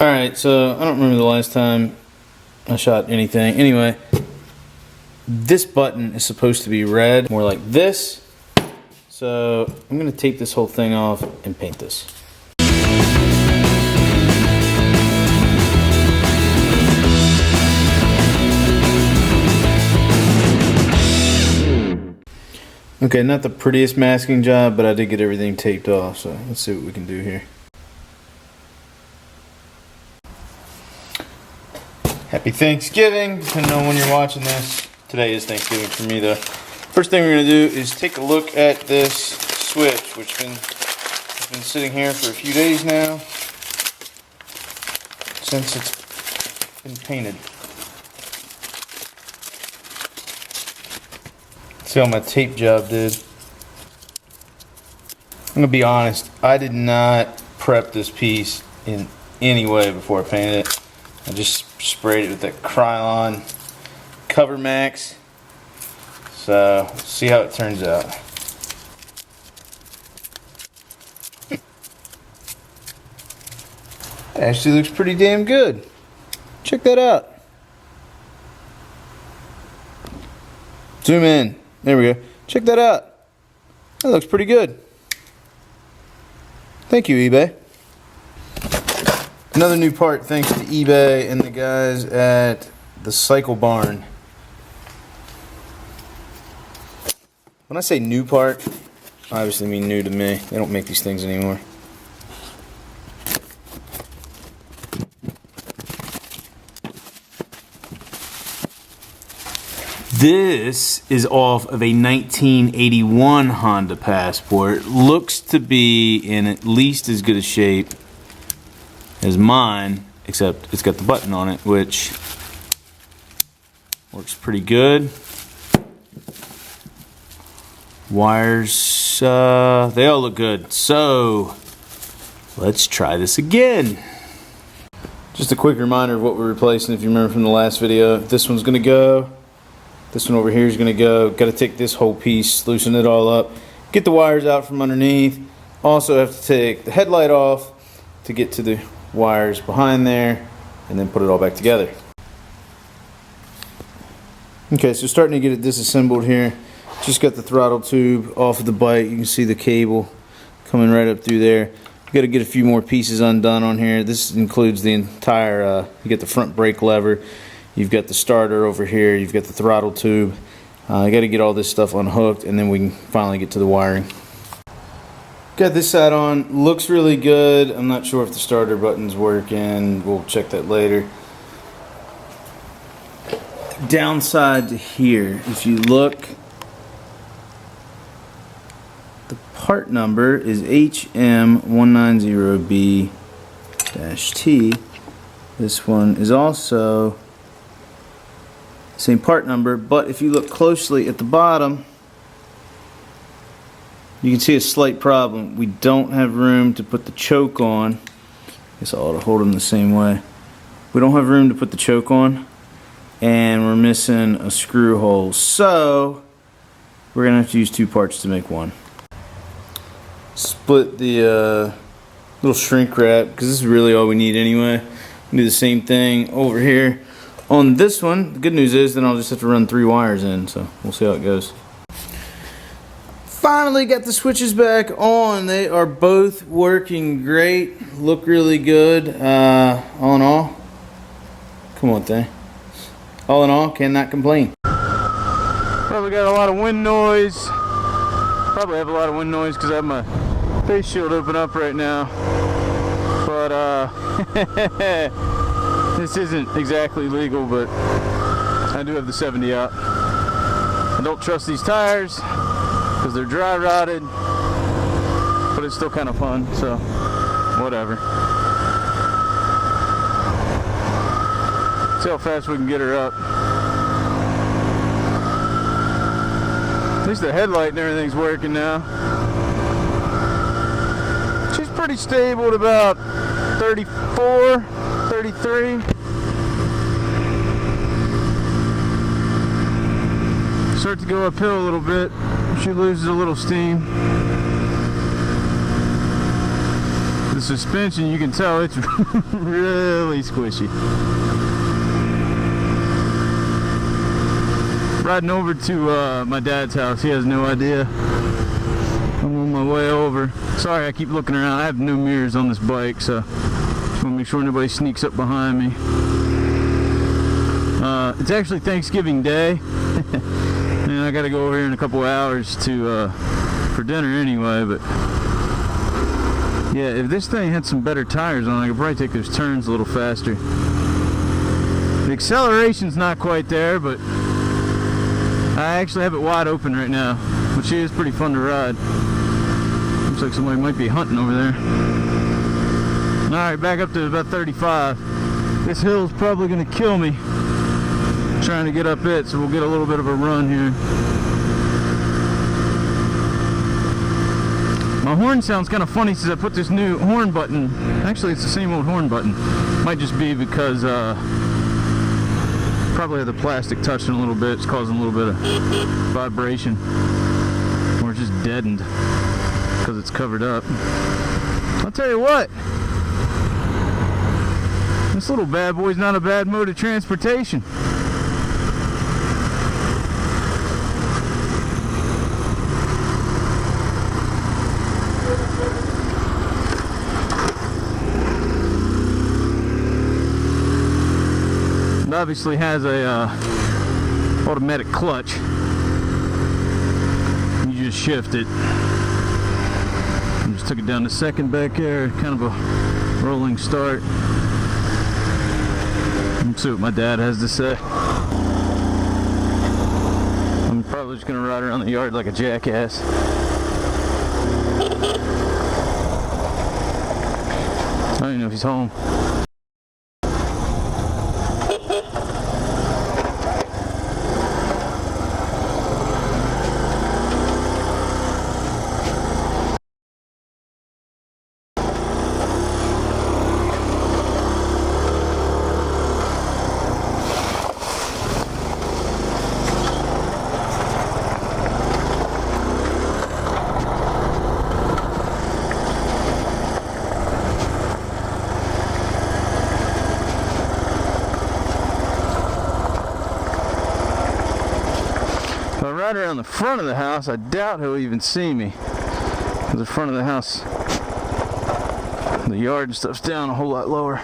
Alright, so I don't remember the last time I shot anything. Anyway, this button is supposed to be red, more like this. So I'm going to tape this whole thing off and paint this. Okay, not the prettiest masking job, but I did get everything taped off, so let's see what we can do here. Happy Thanksgiving, depending on when you're watching this. Today is Thanksgiving for me though. First thing we're going to do is take a look at this switch, which has been sitting here for a few days now, since it's been painted. See how my tape job did. I'm going to be honest, I did not prep this piece in any way before I painted it. I just sprayed it with that Krylon Cover Max. So, see how it turns out. It actually looks pretty damn good. Check that out. Zoom in. There we go. Check that out. That looks pretty good. Thank you, eBay. Another new part thanks to eBay and the guys at the Cycle Barn. When I say new part, I obviously mean new to me. They don't make these things anymore. This is off of a 1981 Honda Passport. Looks to be in at least as good a shape as mine, except it's got the button on it, which works pretty good. Wires, they all look good. So, let's try this again. Just a quick reminder of what we're replacing if you remember from the last video. This one's gonna go. This one over here is going to go. Got to take this whole piece, loosen it all up, get the wires out from underneath. Also have to take the headlight off to get to the wires behind there, and then put it all back together. Okay, so starting to get it disassembled here. Just got the throttle tube off of the bike. You can see the cable coming right up through there. You got to get a few more pieces undone on here. This includes the entire, you get the front brake lever. You've got the starter over here, you've got the throttle tube. You got to get all this stuff unhooked, and then we can finally get to the wiring. Got this side on, looks really good. I'm not sure if the starter button's working, we'll check that later. Downside to here, if you look, the part number is HM190B-T. This one is also same part number, but if you look closely at the bottom, you can see a slight problem. We don't have room to put the choke on. I guess I ought to hold them the same way. We don't have room to put the choke on, and we're missing a screw hole. So we're gonna have to use two parts to make one. Split the little shrink wrap, because this is really all we need anyway. Do the same thing over here. On this one, the good news is then I'll just have to run 3 wires in, so we'll see how it goes. Finally got the switches back on. They are both working great. Look really good. All in all, come on thing. All in all, cannot complain. Probably got a lot of wind noise. Probably have a lot of wind noise because I have my face shield open up right now. But this isn't exactly legal, but I do have the 70 out. I don't trust these tires because they're dry rotted, but it's still kind of fun, so whatever. See how fast we can get her up. At least the headlight and everything's working now. She's pretty stable at about 34, 33. Start to go uphill a little bit. She loses a little steam. The the suspension, you can tell it's really squishy. Riding over to my dad's house. He has no idea. I'm on my way over. Sorry, I keep looking around. I have no mirrors on this bike, so just want to make sure nobody sneaks up behind me. It's actually Thanksgiving Day, and I got to go over here in a couple hours to for dinner anyway. But yeah, if this thing had some better tires on, I could probably take those turns a little faster. The acceleration's not quite there, but I actually have it wide open right now, which is pretty fun to ride. Looks like somebody might be hunting over there. Alright, back up to about 35. This hill's probably going to kill me trying to get up it, so we'll get a little bit of a run here. My horn sounds kind of funny since I put this new horn button. Actually, it's the same old horn button. Might just be because probably have the plastic touching a little bit. It's causing a little bit of vibration, or it's just deadened because it's covered up. I'll tell you what, this little bad boy's not a bad mode of transportation. It obviously has a automatic clutch. You just shift it. I just took it down to second back there, kind of a rolling start. Let's see what my dad has to say. I'm probably just gonna ride around the yard like a jackass. I don't even know if he's home. Right around the front of the house, I doubt he'll even see me, because the front of the house, the yard and stuff's down a whole lot lower.